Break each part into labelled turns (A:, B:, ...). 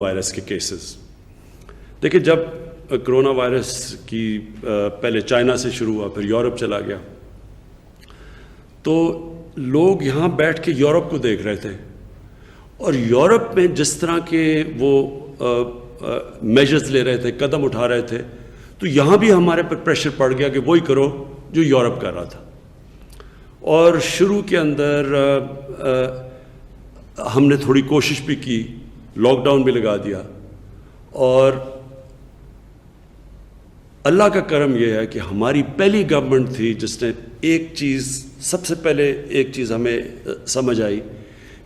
A: Virus کے cases دیکھیں، جب کرونا وائرس کی پہلے چائنا سے شروع ہوا، پھر یورپ چلا گیا، تو لوگ یہاں بیٹھ کے یورپ کو دیکھ رہے تھے، اور یورپ میں جس طرح کے وہ میجرز لے رہے تھے، قدم اٹھا رہے تھے، تو یہاں بھی ہمارے پر پریشر پڑ گیا کہ وہی کرو جو یورپ کر رہا تھا۔ اور شروع کے اندر ہم نے تھوڑی کوشش بھی کی، لاک ڈاؤن بھی لگا دیا، اور اللہ کا کرم یہ ہے کہ ہماری پہلی گورنمنٹ تھی جس نے سب سے پہلے ایک چیز ہمیں سمجھ آئی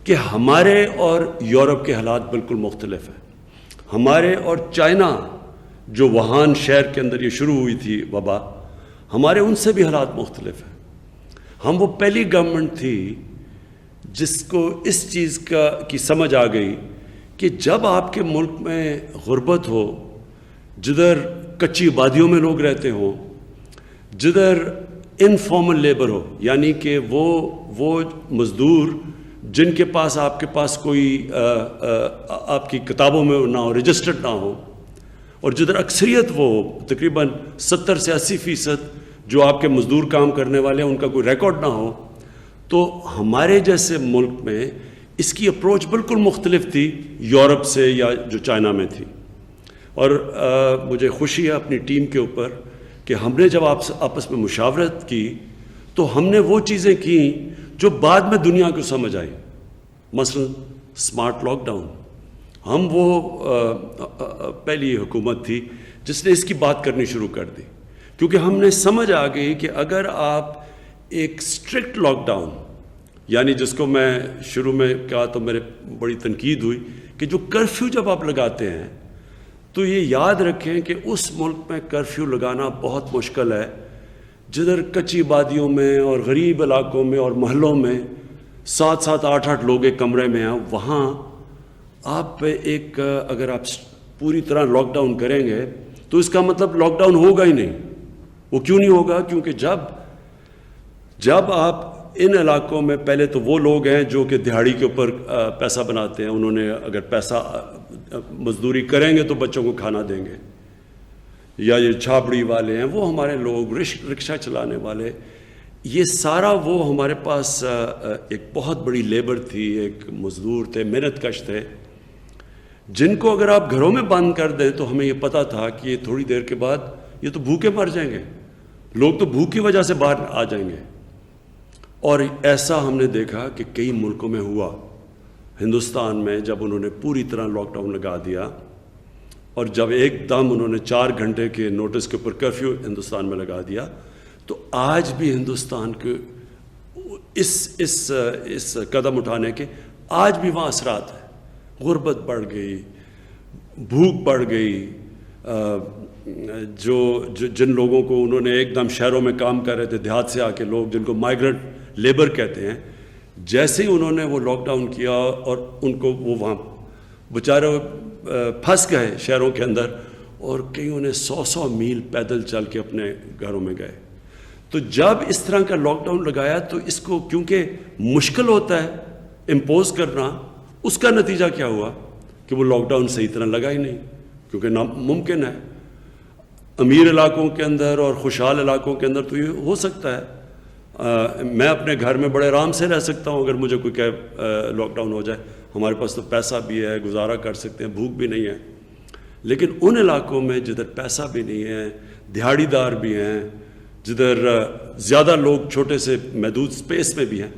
A: کہ ہمارے اور یورپ کے حالات بالکل مختلف ہیں۔ ہمارے اور چائنا، جو ووہان شہر کے اندر یہ شروع ہوئی تھی وبا، ہمارے ان سے بھی حالات مختلف ہیں۔ ہم وہ پہلی گورنمنٹ تھی جس کو اس چیز کی سمجھ آ گئی کہ جب آپ کے ملک میں غربت ہو، جدھر کچی آبادیوں میں لوگ رہتے ہوں، جدھر انفارمل لیبر ہو، یعنی کہ وہ مزدور جن کے پاس آپ کے پاس کوئی آپ کی کتابوں میں نہ ہو، رجسٹرڈ نہ ہو، اور جدھر اکثریت وہ تقریباً 70 سے 80% جو آپ کے مزدور کام کرنے والے ہیں ان کا کوئی ریکارڈ نہ ہو، تو ہمارے جیسے ملک میں اس کی اپروچ بالکل مختلف تھی یورپ سے یا جو چائنا میں تھی۔ اور مجھے خوشی ہے اپنی ٹیم کے اوپر کہ ہم نے جب آپس میں مشاورت کی تو ہم نے وہ چیزیں کی جو بعد میں دنیا کو سمجھ آئی، مثلا سمارٹ لاک ڈاؤن۔ ہم وہ پہلی حکومت تھی جس نے اس کی بات کرنی شروع کر دی، کیونکہ ہم نے سمجھ آ گئی کہ اگر آپ ایک اسٹرکٹ لاک ڈاؤن، یعنی جس کو میں شروع میں کہا تو میرے بڑی تنقید ہوئی کہ جو کرفیو جب آپ لگاتے ہیں تو یہ یاد رکھیں کہ اس ملک میں کرفیو لگانا بہت مشکل ہے جدھر کچی آبادیوں میں اور غریب علاقوں میں اور محلوں میں 7-7 8-8 لوگ ایک کمرے میں ہیں۔ وہاں آپ پہ اگر آپ پوری طرح لاک ڈاؤن کریں گے تو اس کا مطلب لاک ڈاؤن ہوگا ہی نہیں۔ وہ کیوں نہیں ہوگا؟ کیونکہ جب آپ ان علاقوں میں، پہلے تو وہ لوگ ہیں جو کہ دہاڑی کے اوپر پیسہ بناتے ہیں، انہوں نے اگر پیسہ مزدوری کریں گے تو بچوں کو کھانا دیں گے، یا یہ چھاپڑی والے ہیں، وہ ہمارے لوگ، رکشہ چلانے والے، یہ سارا وہ ہمارے پاس ایک بہت بڑی لیبر تھی، ایک مزدور تھے، محنت کش تھے، جن کو اگر آپ گھروں میں بند کر دیں تو ہمیں یہ پتہ تھا کہ یہ تھوڑی دیر کے بعد یہ تو بھوکے مر جائیں گے، لوگ تو بھوک کی وجہ سے باہر آ جائیں گے۔ اور ایسا ہم نے دیکھا کہ کئی ملکوں میں ہوا۔ ہندوستان میں جب انہوں نے پوری طرح لاک ڈاؤن لگا دیا اور جب ایک دم انہوں نے 4 گھنٹے کے نوٹس کے اوپر کرفیو ہندوستان میں لگا دیا، تو آج بھی ہندوستان کے اس قدم اٹھانے کے آج بھی وہاں اثرات ہیں۔ غربت بڑھ گئی، بھوک بڑھ گئی، جن لوگوں کو انہوں نے ایک دم شہروں میں کام کر رہے تھے، دیہات سے آ کے لوگ جن کو مائیگرنٹ لیبر کہتے ہیں، جیسے ہی انہوں نے وہ لاک ڈاؤن کیا اور ان کو وہ وہاں بیچارے پھنس گئے شہروں کے اندر، اور کئیوں نے 100 میل پیدل چل کے اپنے گھروں میں گئے۔ تو جب اس طرح کا لاک ڈاؤن لگایا تو اس کو کیونکہ مشکل ہوتا ہے امپوز کرنا، اس کا نتیجہ کیا ہوا کہ وہ لاک ڈاؤن صحیح طرح لگا ہی نہیں، کیونکہ ناممکن ہے۔ امیر علاقوں کے اندر اور خوشحال علاقوں کے اندر تو یہ ہو سکتا ہے، میں اپنے گھر میں بڑے آرام سے رہ سکتا ہوں اگر مجھے کوئی لاک ڈاؤن ہو جائے، ہمارے پاس تو پیسہ بھی ہے، گزارا کر سکتے ہیں، بھوک بھی نہیں ہے۔ لیکن ان علاقوں میں جدھر پیسہ بھی نہیں ہے، دہاڑی دار بھی ہیں، جدھر زیادہ لوگ چھوٹے سے محدود سپیس میں بھی ہیں،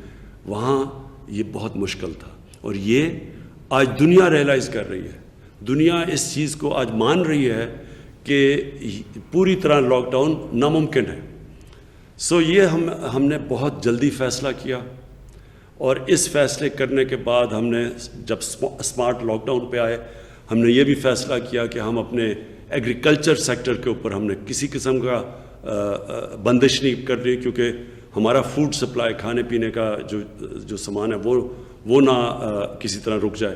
A: وہاں یہ بہت مشکل تھا۔ اور یہ آج دنیا ریئلائز کر رہی ہے، دنیا اس چیز کو آج مان رہی ہے کہ پوری طرح لاک ڈاؤن ناممکن ہے۔ یہ ہم نے بہت جلدی فیصلہ کیا، اور اس فیصلے کرنے کے بعد ہم نے جب اسمارٹ لاک ڈاؤن پہ آئے، ہم نے یہ بھی فیصلہ کیا کہ ہم اپنے ایگریکلچر سیکٹر کے اوپر ہم نے کسی قسم کا بندش نہیں کر رہی، کیونکہ ہمارا فوڈ سپلائی، کھانے پینے کا جو سامان ہے وہ نہ کسی طرح رک جائے۔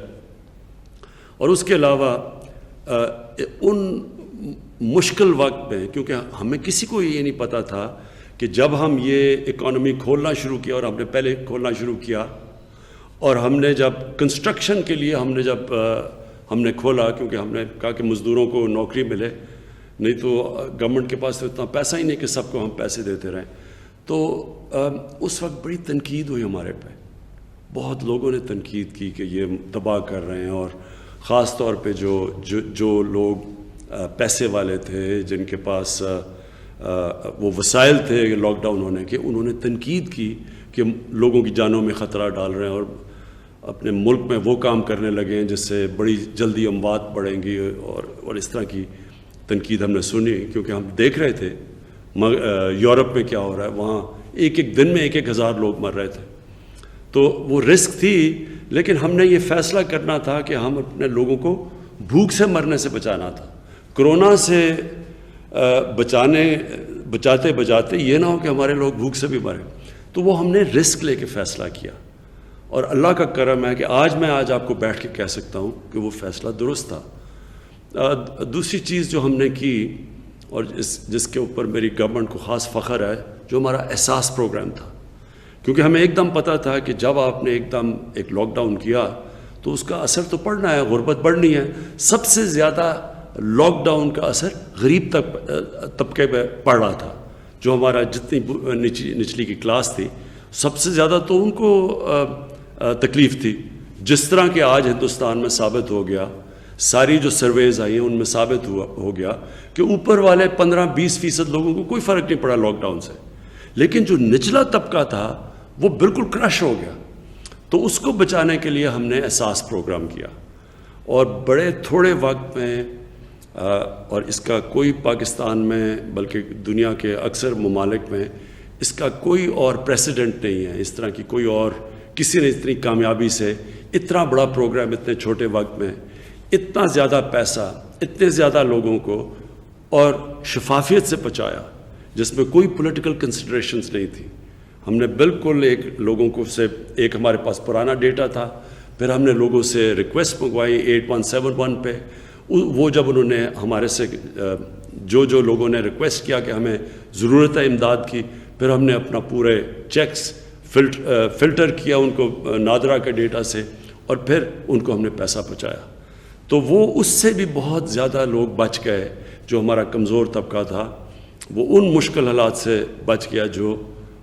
A: اور اس کے علاوہ ان مشکل وقت میں، کیونکہ ہمیں کسی کو یہ نہیں پتہ تھا کہ جب ہم یہ اکانومی کھولنا شروع کیا، اور ہم نے پہلے کھولنا شروع کیا، اور ہم نے جب کنسٹرکشن کے لیے ہم نے کھولا کیونکہ ہم نے کہا کہ مزدوروں کو نوکری ملے، نہیں تو گورنمنٹ کے پاس تو اتنا پیسہ ہی نہیں کہ سب کو ہم پیسے دیتے رہیں. تو اس وقت بڑی تنقید ہوئی ہمارے پہ، بہت لوگوں نے تنقید کی کہ یہ تباہ کر رہے ہیں، اور خاص طور پہ جو لوگ پیسے والے تھے، جن کے پاس وہ وسائل تھے لاک ڈاؤن ہونے کے، انہوں نے تنقید کی کہ لوگوں کی جانوں میں خطرہ ڈال رہے ہیں اور اپنے ملک میں وہ کام کرنے لگے ہیں جس سے بڑی جلدی اموات بڑھیں گی، اور اس طرح کی تنقید ہم نے سنی کیونکہ ہم دیکھ رہے تھے یورپ میں کیا ہو رہا ہے. وہاں ایک دن میں 1,000 لوگ مر رہے تھے. تو وہ رسک تھی، لیکن ہم نے یہ فیصلہ کرنا تھا کہ ہم اپنے لوگوں کو بھوک سے مرنے سے بچانا تھا. کرونا سے بچاتے بچاتے یہ نہ ہو کہ ہمارے لوگ بھوک سے بھی مریں. تو وہ ہم نے رسک لے کے فیصلہ کیا، اور اللہ کا کرم ہے کہ میں آج آپ کو بیٹھ کے کہہ سکتا ہوں کہ وہ فیصلہ درست تھا. دوسری چیز جو ہم نے کی، اور جس کے اوپر میری گورنمنٹ کو خاص فخر ہے، جو ہمارا احساس پروگرام تھا. کیونکہ ہمیں ایک دم پتہ تھا کہ جب آپ نے ایک دم ایک لاک ڈاؤن کیا تو اس کا اثر تو پڑنا ہے، غربت بڑھنی ہے. سب سے زیادہ لاک ڈاؤن کا اثر غریب طبقے پہ پڑ رہا تھا. جو ہمارا جتنی نچلی کی کلاس تھی، سب سے زیادہ تو ان کو تکلیف تھی. جس طرح کہ آج ہندوستان میں ثابت ہو گیا، ساری جو سرویز آئی ہیں ان میں ثابت ہو گیا کہ اوپر والے 15-20% لوگوں کو کوئی فرق نہیں پڑا لاک ڈاؤن سے، لیکن جو نچلا طبقہ تھا وہ بالکل کرش ہو گیا. تو اس کو بچانے کے لیے ہم نے احساس پروگرام کیا، اور بڑے تھوڑے وقت میں، اور اس کا کوئی پاکستان میں بلکہ دنیا کے اکثر ممالک میں اس کا کوئی اور پریسیڈنٹ نہیں ہے. اس طرح کی کوئی اور کسی نے اتنی کامیابی سے اتنا بڑا پروگرام اتنے چھوٹے وقت میں، اتنا زیادہ پیسہ اتنے زیادہ لوگوں کو اور شفافیت سے پہنچایا، جس میں کوئی پولیٹیکل کنسیڈریشنز نہیں تھی. ہم نے بالکل لوگوں کو سے ایک ہمارے پاس پرانا ڈیٹا تھا، پھر ہم نے لوگوں سے ریکویسٹ منگوائی 8171 پہ. وہ جب انہوں نے ہمارے سے جو لوگوں نے ریکویسٹ کیا کہ ہمیں ضرورت ہے امداد کی، پھر ہم نے اپنا پورے چیکس فلٹر کیا ان کو نادرا کے ڈیٹا سے، اور پھر ان کو ہم نے پیسہ پہنچایا. تو وہ اس سے بھی بہت زیادہ لوگ بچ گئے. جو ہمارا کمزور طبقہ تھا وہ ان مشکل حالات سے بچ گیا جو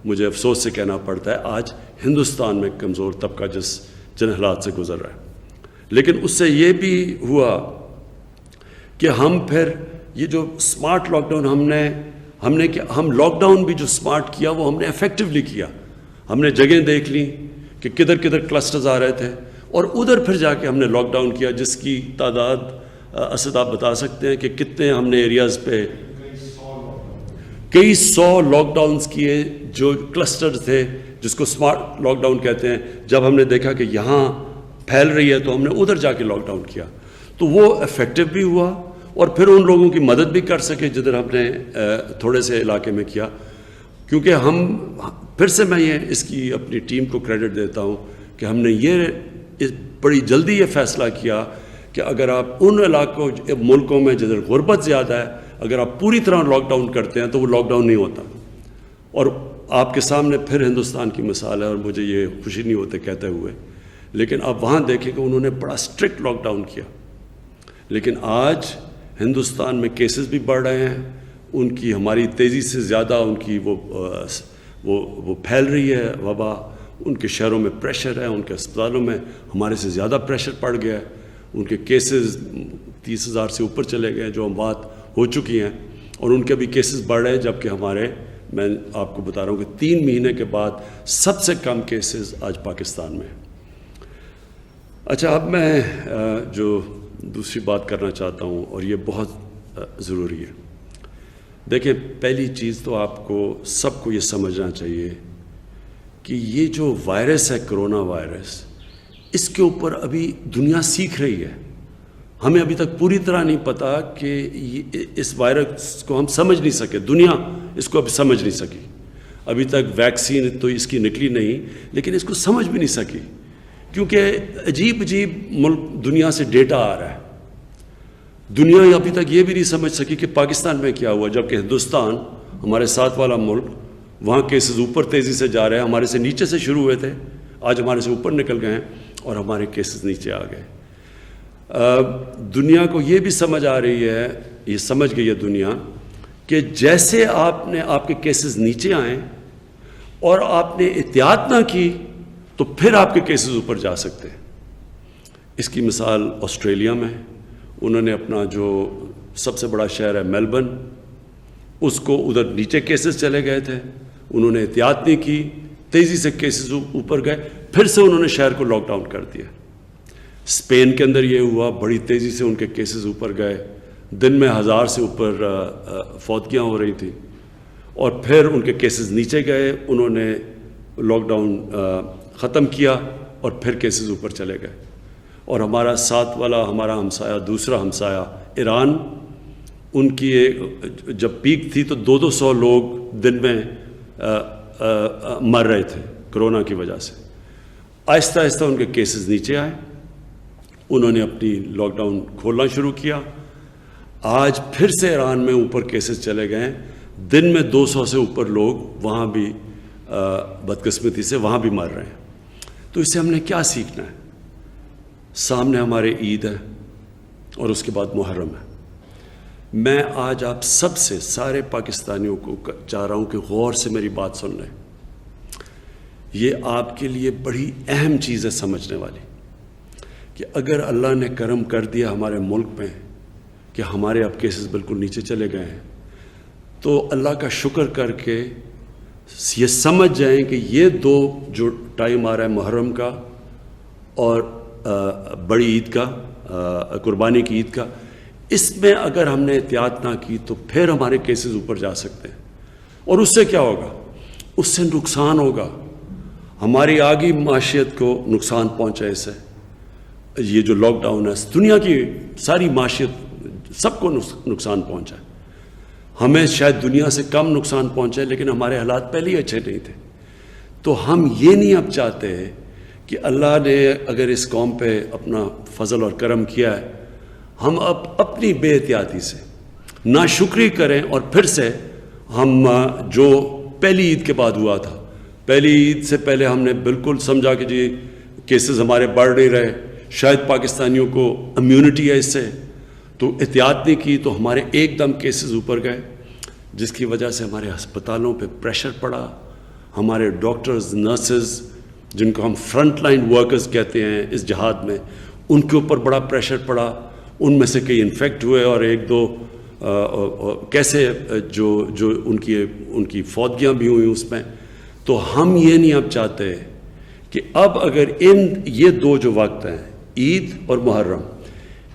A: مجھے افسوس سے کہنا پڑتا ہے آج ہندوستان میں کمزور طبقہ جن حالات سے گزر رہا ہے. لیکن اس سے یہ بھی ہوا کہ ہم پھر یہ جو اسمارٹ لاک ڈاؤن ہم لاک ڈاؤن بھی جو اسمارٹ کیا وہ ہم نے افیکٹولی کیا. ہم نے جگہیں دیکھ لیں کہ کدھر کلسٹرز آ رہے تھے، اور ادھر پھر جا کے ہم نے لاک ڈاؤن کیا، جس کی تعداد اسد آپ بتا سکتے ہیں کہ کتنے ہم نے ایریاز پہ کئی سو لاک ڈاؤنز کیے جو کلسٹر تھے، جس کو اسمارٹ لاک ڈاؤن کہتے ہیں. جب ہم نے دیکھا کہ یہاں پھیل رہی ہے تو ہم نے ادھر جا کے لاک ڈاؤن کیا. تو وہ افیکٹو بھی ہوا، اور پھر ان لوگوں کی مدد بھی کر سکے جدھر ہم نے تھوڑے سے علاقے میں کیا. کیونکہ پھر سے میں اس کی اپنی ٹیم کو کریڈٹ دیتا ہوں کہ ہم نے بڑی جلدی یہ فیصلہ کیا کہ اگر آپ ان علاقوں ملکوں میں جدھر غربت زیادہ ہے، اگر آپ پوری طرح لاک ڈاؤن کرتے ہیں تو وہ لاک ڈاؤن نہیں ہوتا. اور آپ کے سامنے پھر ہندوستان کی مثال ہے، اور مجھے یہ خوشی نہیں ہوتے کہتے ہوئے، لیکن آپ وہاں دیکھیں کہ انہوں نے بڑا اسٹرکٹ لاک ڈاؤن کیا. لیکن آج ہندوستان میں کیسز بھی بڑھ رہے ہیں، ان کی ہماری تیزی سے زیادہ ان کی وہ پھیل رہی ہے وبا. ان کے شہروں میں پریشر ہے، ان کے اسپتالوں میں ہمارے سے زیادہ پریشر پڑ گیا ہے. ان کے کیسز 30,000 سے اوپر چلے گئے، جو اموات ہو چکی ہیں، اور ان کے بھی کیسز بڑھ رہے ہیں. جبکہ میں آپ کو بتا رہا ہوں کہ 3 مہینے کے بعد سب سے کم کیسز آج پاکستان میں. اچھا، اب میں جو دوسری بات کرنا چاہتا ہوں، اور یہ بہت ضروری ہے. دیکھیں، پہلی چیز تو آپ کو سب کو یہ سمجھنا چاہیے کہ یہ جو وائرس ہے، کرونا وائرس، اس کے اوپر ابھی دنیا سیکھ رہی ہے. ہمیں ابھی تک پوری طرح نہیں پتا کہ اس وائرس کو ہم سمجھ نہیں سکے. دنیا اس کو ابھی سمجھ نہیں سکی. ابھی تک ویکسین تو اس کی نکلی نہیں، لیکن اس کو سمجھ بھی نہیں سکی، کیونکہ عجیب ملک دنیا سے ڈیٹا آ رہا ہے. دنیا ابھی تک یہ بھی نہیں سمجھ سکی کہ پاکستان میں کیا ہوا، جبکہ ہندوستان ہمارے ساتھ والا ملک، وہاں کیسز اوپر تیزی سے جا رہے ہیں. ہمارے سے نیچے سے شروع ہوئے تھے، آج ہمارے سے اوپر نکل گئے ہیں، اور ہمارے کیسز نیچے آ گئے. دنیا کو یہ بھی سمجھ آ رہی ہے، یہ سمجھ گئی ہے دنیا کہ جیسے آپ کے کیسز نیچے آئیں اور آپ نے احتیاط نہ کی تو پھر آپ کے کیسز اوپر جا سکتے ہیں۔ اس کی مثال آسٹریلیا میں انہوں نے اپنا جو سب سے بڑا شہر ہے میلبرن، اس کو ادھر نیچے کیسز چلے گئے تھے، انہوں نے احتیاط نہیں کی، تیزی سے کیسز اوپر گئے، پھر سے انہوں نے شہر کو لاک ڈاؤن کر دیا۔ اسپین کے اندر یہ ہوا، بڑی تیزی سے ان کے کیسز اوپر گئے، دن میں 1000 سے اوپر فوتگیاں ہو رہی تھیں، اور پھر ان کے کیسز نیچے گئے، انہوں نے لاک ڈاؤن ختم کیا اور پھر کیسز اوپر چلے گئے۔ اور ہمارا ساتھ والا ہمارا ہمسایہ، دوسرا ہمسایہ ایران، ان کی جب پیک تھی تو 200 لوگ دن میں مر رہے تھے کرونا کی وجہ سے۔ آہستہ آہستہ ان کے کیسز نیچے آئے، انہوں نے اپنی لاک ڈاؤن کھولنا شروع کیا۔ آج پھر سے ایران میں اوپر کیسز چلے گئے ہیں، دن میں 200 سے اوپر لوگ وہاں بھی بدقسمتی سے وہاں بھی مر رہے ہیں۔ تو اس سے ہم نے کیا سیکھنا ہے؟ سامنے ہمارے عید ہے اور اس کے بعد محرم ہے۔ میں آج آپ سب سے، سارے پاکستانیوں کو چاہ رہا ہوں کہ غور سے میری بات سن لیں۔ یہ آپ کے لیے بڑی اہم چیز ہے سمجھنے والی، کہ اگر اللہ نے کرم کر دیا ہمارے ملک میں کہ ہمارے اب کیسز بالکل نیچے چلے گئے ہیں، تو اللہ کا شکر کر کے یہ سمجھ جائیں کہ یہ دو جو ٹائم آ رہا ہے محرم کا اور بڑی عید کا، قربانی کی عید کا، اس میں اگر ہم نے احتیاط نہ کی تو پھر ہمارے کیسز اوپر جا سکتے ہیں۔ اور اس سے کیا ہوگا؟ اس سے نقصان ہوگا، ہماری آگی معاشیت کو نقصان پہنچے اس سے۔ یہ جو لاک ڈاؤن ہے دنیا کی ساری معاشیت سب کو نقصان پہنچا ہے، ہمیں شاید دنیا سے کم نقصان پہنچے، لیکن ہمارے حالات پہلے ہی اچھے نہیں تھے۔ تو ہم یہ نہیں اب چاہتے کہ اللہ نے اگر اس قوم پہ اپنا فضل اور کرم کیا ہے، ہم اب اپنی بے احتیاطی سے ناشکری کریں اور پھر سے ہم جو پہلی عید کے بعد ہوا تھا، پہلی عید سے پہلے ہم نے بالکل سمجھا کہ جی کیسز ہمارے بڑھ نہیں رہے، شاید پاکستانیوں کو امیونٹی ہے اس سے، تو احتیاط نہیں کی تو ہمارے ایک دم کیسز اوپر گئے، جس کی وجہ سے ہمارے ہسپتالوں پہ پریشر پڑا، ہمارے ڈاکٹرز، نرسز، جن کو ہم فرنٹ لائن ورکرز کہتے ہیں اس جہاد میں، ان کے اوپر بڑا پریشر پڑا، ان میں سے کئی انفیکٹ ہوئے اور ایک دو کیسے جو ان کی فوتگیاں بھی ہوئیں اس میں۔ تو ہم یہ نہیں اب چاہتے کہ اب اگر یہ دو جو وقت ہیں عید اور محرم،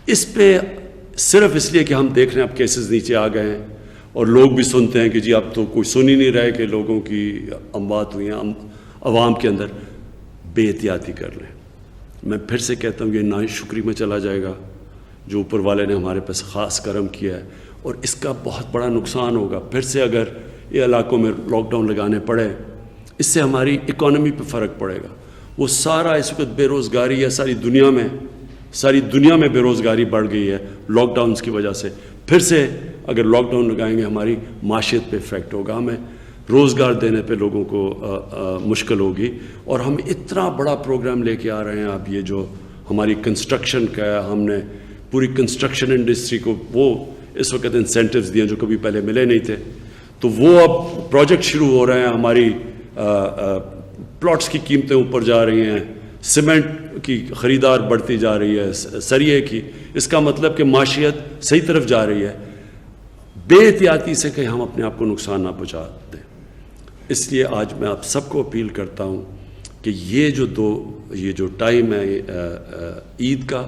A: اس پہ صرف اس لیے کہ ہم دیکھ رہے ہیں اب کیسز نیچے آ گئے ہیں اور لوگ بھی سنتے ہیں کہ جی اب تو کوئی سن ہی نہیں رہے کہ لوگوں کی اموات ہوئی ہیں عوام کے اندر، بے احتیاطی کر لیں۔ میں پھر سے کہتا ہوں یہ ناشکری میں چلا جائے گا جو اوپر والے نے ہمارے پاس خاص کرم کیا ہے، اور اس کا بہت بڑا نقصان ہوگا۔ پھر سے اگر یہ علاقوں میں لاک ڈاؤن لگانے پڑے، اس سے ہماری اکانومی پہ فرق پڑے گا۔ وہ سارا اس وقت بے روزگاری ہے ساری دنیا میں بے روزگاری بڑھ گئی ہے لاک ڈاؤنز کی وجہ سے۔ پھر سے اگر لاک ڈاؤن لگائیں گے ہماری معاشیت پہ افیکٹ ہوگا، ہمیں روزگار دینے پہ لوگوں کو مشکل ہوگی۔ اور ہم اتنا بڑا پروگرام لے کے آ رہے ہیں اب، یہ جو ہماری کنسٹرکشن کا ہے، ہم نے پوری کنسٹرکشن انڈسٹری کو وہ اس وقت انسینٹیوز دیے جو کبھی پہلے ملے نہیں تھے، تو وہ اب پروجیکٹ شروع ہو رہے ہیں، ہماری پلاٹس کی قیمتیں اوپر جا رہی ہیں، سیمنٹ کی خریدار بڑھتی جا رہی ہے، سریے کی، اس کا مطلب کہ معاشیت صحیح طرف جا رہی ہے۔ بے احتیاطی سے کہ ہم اپنے آپ کو نقصان نہ پہنچا دیں۔ اس لیے آج میں آپ سب کو اپیل کرتا ہوں کہ یہ جو ٹائم ہے عید کا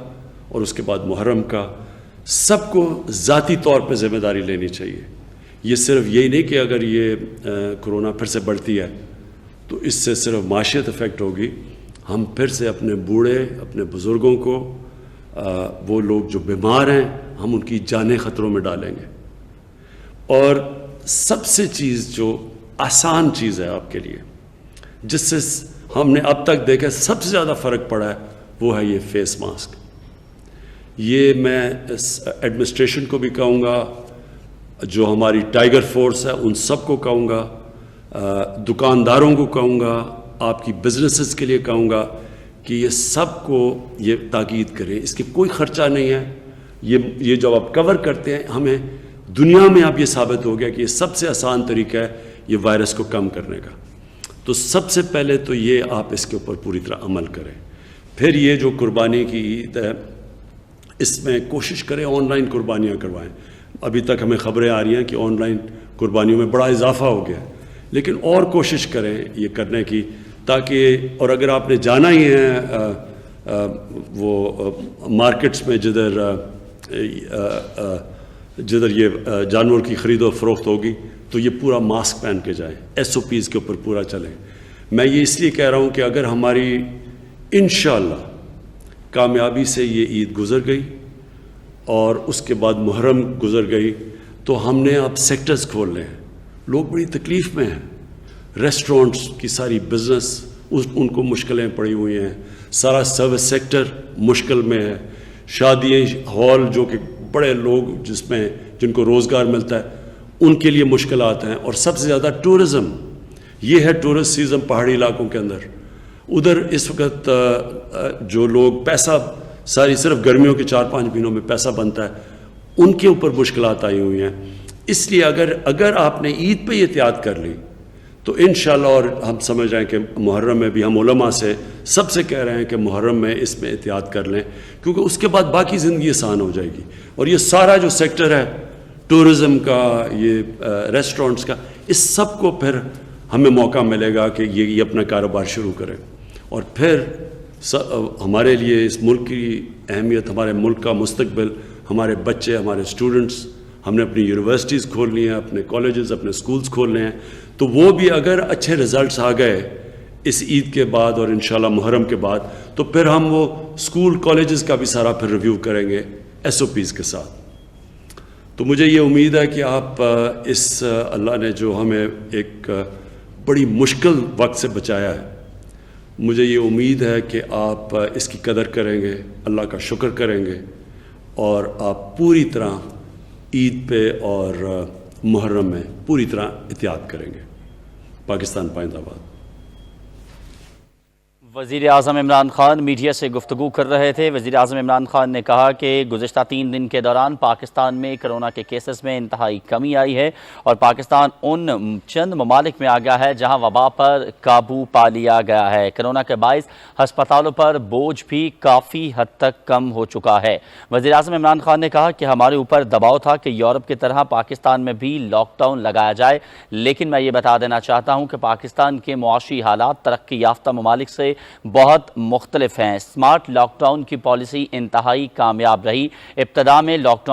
A: اور اس کے بعد محرم کا، سب کو ذاتی طور پہ ذمہ داری لینی چاہیے۔ یہ صرف یہی نہیں کہ اگر یہ کرونا پھر سے بڑھتی ہے تو اس سے صرف معاشیت افیکٹ ہوگی، ہم پھر سے اپنے بوڑھے، اپنے بزرگوں کو، وہ لوگ جو بیمار ہیں، ہم ان کی جانیں خطروں میں ڈالیں گے۔ اور سب سے چیز جو آسان چیز ہے آپ کے لیے، جس سے ہم نے اب تک دیکھا سب سے زیادہ فرق پڑا ہے، وہ ہے یہ فیس ماسک۔ یہ میں ایڈمنسٹریشن کو بھی کہوں گا، جو ہماری ٹائیگر فورس ہے ان سب کو کہوں گا، دکانداروں کو کہوں گا، آپ کی بزنسز کے لیے کہوں گا کہ یہ سب کو یہ تاکید کریں، اس کے کوئی خرچہ نہیں ہے، یہ جب آپ کور کرتے ہیں ہمیں دنیا میں اب یہ ثابت ہو گیا کہ یہ سب سے آسان طریقہ ہے یہ وائرس کو کم کرنے کا۔ تو سب سے پہلے تو یہ آپ اس کے اوپر پوری طرح عمل کریں۔ پھر یہ جو قربانی کی عید ہے اس میں کوشش کریں آن لائن قربانیاں کروائیں۔ ابھی تک ہمیں خبریں آ رہی ہیں کہ آن لائن قربانیوں میں بڑا اضافہ ہو گیا ہے، لیکن اور کوشش کریں یہ کرنے کی، تاکہ اور اگر آپ نے جانا ہی ہے وہ مارکیٹس میں جدھر یہ جانور کی خرید و فروخت ہوگی تو یہ پورا ماسک پہن کے جائیں، ایس او پیز کے اوپر پورا چلیں۔ میں یہ اس لیے کہہ رہا ہوں کہ اگر ہماری انشاءاللہ کامیابی سے یہ عید گزر گئی اور اس کے بعد محرم گزر گئی تو ہم نے اب سیکٹرز کھولنے ہیں۔ لوگ بڑی تکلیف میں ہیں، ریسٹورنٹس کی ساری بزنس ان کو مشکلیں پڑی ہوئی ہیں، سارا سروس سیکٹر مشکل میں ہے، شادی ہال جو کہ بڑے لوگ جن کو روزگار ملتا ہے ان کے لیے مشکلات ہیں، اور سب سے زیادہ ٹورزم، یہ ہے ٹورسٹ سیزن پہاڑی علاقوں کے اندر، ادھر اس وقت جو لوگ پیسہ ساری صرف گرمیوں کے 4-5 مہینوں میں پیسہ بنتا ہے ان کے اوپر مشکلات آئی ہوئی ہیں۔ اس لیے اگر آپ نے عید پہ احتیاط کر لی تو انشاءاللہ، اور ہم سمجھ رہے ہیں کہ محرم میں بھی ہم علماء سے سب سے کہہ رہے ہیں کہ محرم میں اس میں احتیاط کر لیں، کیونکہ اس کے بعد باقی زندگی آسان ہو جائے گی، اور یہ سارا جو سیکٹر ہے ٹورزم کا، یہ ریسٹورنٹس کا، اس سب کو پھر ہمیں موقع ملے گا کہ یہ اپنا کاروبار شروع کریں۔ اور پھر ہمارے لیے اس ملک کی اہمیت، ہمارے ملک کا مستقبل، ہمارے بچے، ہمارے اسٹوڈنٹس، ہم نے اپنی یونیورسٹیز کھولنی ہیں، اپنے کالجز، اپنے سکولز کھولنے ہیں، تو وہ بھی اگر اچھے رزلٹس آ گئے اس عید کے بعد اور انشاءاللہ محرم کے بعد، تو پھر ہم وہ سکول کالجز کا بھی سارا پھر ریویو کریں گے ایس او پیز کے ساتھ۔ تو مجھے یہ امید ہے کہ آپ اللہ نے جو ہمیں ایک بڑی مشکل وقت سے بچایا ہے، مجھے یہ امید ہے کہ آپ اس کی قدر کریں گے، اللہ کا شکر کریں گے، اور آپ پوری طرح عید پہ اور محرم میں پوری طرح احتیاط کریں گے۔ پاکستان پائندہ باد۔
B: وزیر اعظم عمران خان میڈیا سے گفتگو کر رہے تھے۔ وزیر اعظم عمران خان نے کہا کہ گزشتہ 3 دن کے دوران پاکستان میں کرونا کے کیسز میں انتہائی کمی آئی ہے، اور پاکستان ان چند ممالک میں آ گیا ہے جہاں وبا پر قابو پا لیا گیا ہے۔ کرونا کے باعث ہسپتالوں پر بوجھ بھی کافی حد تک کم ہو چکا ہے۔ وزیر اعظم عمران خان نے کہا کہ ہمارے اوپر دباؤ تھا کہ یورپ کی طرح پاکستان میں بھی لاک ڈاؤن لگایا جائے، لیکن میں یہ بتا دینا چاہتا ہوں کہ پاکستان کے معاشی حالات ترقی یافتہ ممالک سے بہت مختلف ہیں۔ سمارٹ لاک ڈاؤن کی پالیسی انتہائی کامیاب رہی۔ ابتدا میں لاک ڈاؤن